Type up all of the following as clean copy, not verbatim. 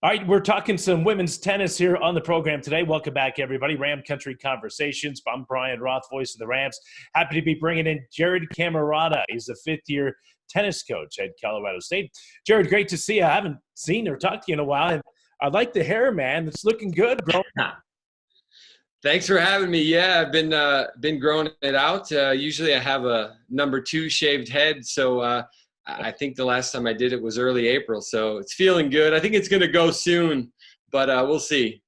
All right, we're talking some women's tennis here on the program today. Welcome back, everybody. Ram Country Conversations. I'm Brian Roth, voice of the Rams. Happy to be bringing in Jarod Camerota. He's the fifth-year tennis coach at Colorado State. Jarod, great to see you. I haven't seen or talked to you in a while. And I like the hair, man. It's looking good, bro. Thanks for having me. Yeah, I've been growing it out. Usually I have a number 2 shaved head, so I think the last time I did it was early April, so it's feeling good. I think it's going to go soon, but we'll see.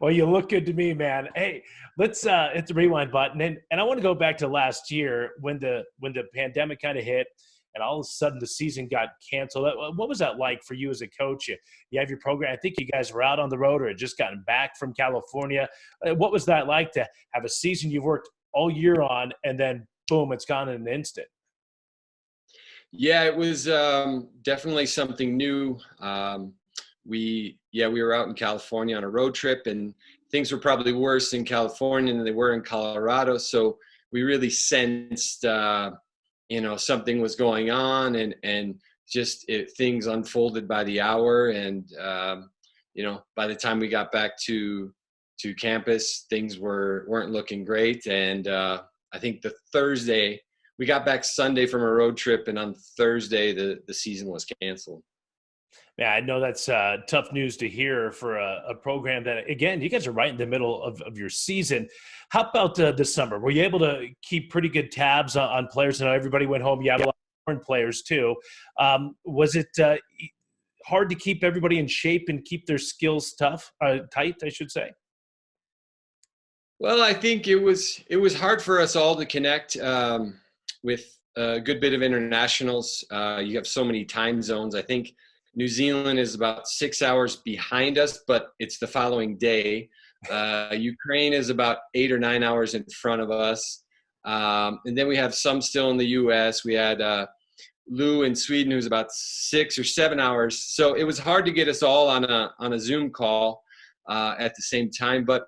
Well, you look good to me, man. Hey, let's hit the rewind button, and I want to go back to last year when the pandemic kind of hit, and all of a sudden the season got canceled. What was that like for you as a coach? You have your program. I think you guys were out on the road or had just gotten back from California. What was that like to have a season you've worked all year on, and then boom, it's gone in an instant? Yeah, it was definitely something new. We were out in California on a road trip, and things were probably worse in California than they were in Colorado. So we really sensed, something was going on, and things unfolded by the hour. And by the time we got back to campus, things weren't looking great. And I think we got back Sunday from a road trip, and on Thursday the season was canceled. Yeah, I know that's tough news to hear for a program that, again, you guys are right in the middle of your season. How about this summer? Were you able to keep pretty good tabs on players? I know everybody went home. You have a lot of foreign players too. Was it hard to keep everybody in shape and keep their skills tight, I should say? Well, I think it was hard for us all to connect with a good bit of internationals. You have so many time zones. I think New Zealand is about 6 hours behind us, but it's the following day. Ukraine is about 8 or 9 hours in front of us. And then we have some still in the U.S. We had Lou in Sweden, who's about 6 or 7 hours. So it was hard to get us all on a Zoom call at the same time. But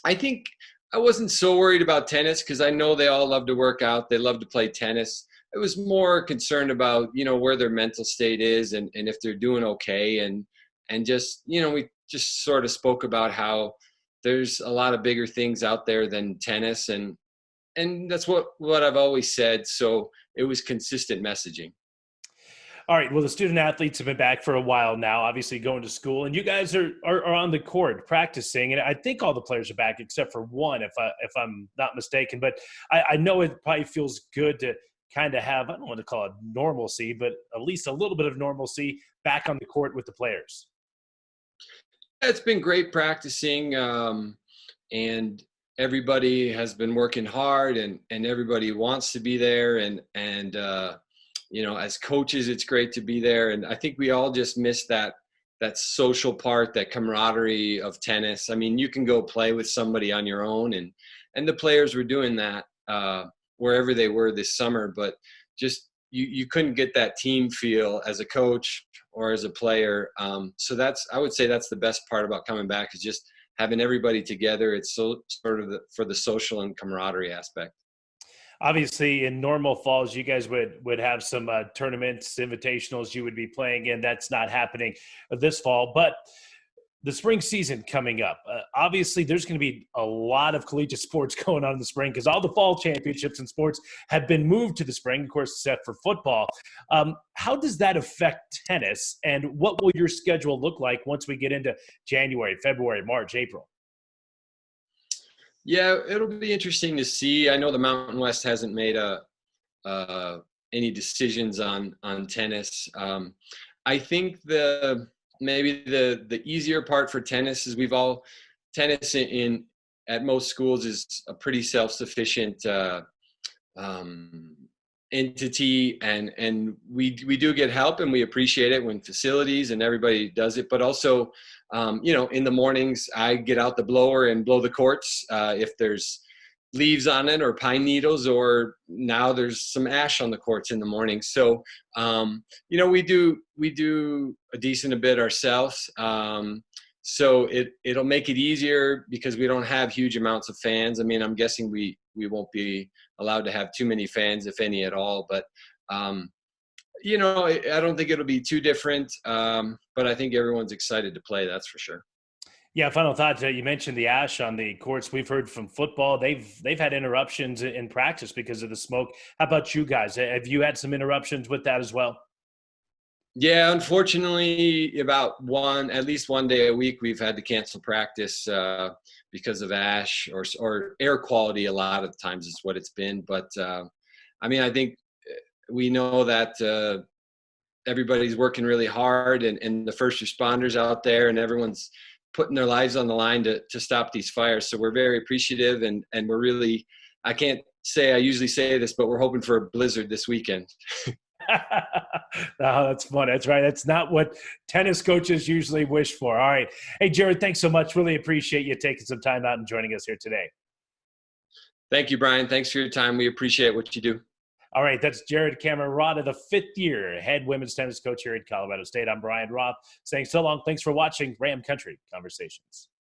I think I wasn't so worried about tennis because I know they all love to work out. They love to play tennis. I was more concerned about, where their mental state is and if they're doing okay. And just, we just sort of spoke about how there's a lot of bigger things out there than tennis. And that's what I've always said. So it was consistent messaging. All right. Well, the student athletes have been back for a while now, obviously going to school, and you guys are on the court practicing. And I think all the players are back except for one, if I'm not mistaken. But I know it probably feels good to kind of have, I don't want to call it normalcy, but at least a little bit of normalcy back on the court with the players. It's been great practicing, and everybody has been working hard, and everybody wants to be there. And as coaches, it's great to be there. And I think we all just miss that social part, that camaraderie of tennis. I mean, you can go play with somebody on your own, and the players were doing that wherever they were this summer, but just you couldn't get that team feel as a coach or as a player. So I would say that's the best part about coming back, is just having everybody together. It's so sort of for the social and camaraderie aspect. Obviously, in normal falls, you guys would have some tournaments, invitationals you would be playing in. That's not happening this fall. But the spring season coming up, obviously there's going to be a lot of collegiate sports going on in the spring because all the fall championships in sports have been moved to the spring, of course, except for football. How does that affect tennis, and what will your schedule look like once we get into January, February, March, April? Yeah, it'll be interesting to see. I know the Mountain West hasn't made any decisions on tennis. I think maybe the easier part for tennis is tennis at most schools is a pretty self-sufficient entity, and we do get help, and we appreciate it when facilities and everybody does it. But also, in the mornings, I get out the blower and blow the courts if there's leaves on it or pine needles, or now there's some ash on the courts in the morning. So, we do a decent bit ourselves. So it'll make it easier because we don't have huge amounts of fans. I mean, I'm guessing we won't be allowed to have too many fans, if any at all. But I don't think it'll be too different, but I think everyone's excited to play. That's for sure. Yeah, final thought. You mentioned the ash on the courts. We've heard from football; they've had interruptions in practice because of the smoke. How about you guys? Have you had some interruptions with that as well? Yeah, unfortunately, at least one day a week, we've had to cancel practice because of ash or air quality. A lot of times, is what it's been. But I think we know that everybody's working really hard, and the first responders out there, and everyone's putting their lives on the line to stop these fires. So we're very appreciative, and we're really, I can't say I usually say this, but we're hoping for a blizzard this weekend. No, that's fun. That's right. That's not what tennis coaches usually wish for. All right. Hey, Jarod, thanks so much. Really appreciate you taking some time out and joining us here today. Thank you, Brian. Thanks for your time. We appreciate what you do. All right. That's Jarod Camerota, the fifth-year head women's tennis coach here at Colorado State. I'm Brian Roth saying so long. Thanks for watching Ram Country Conversations.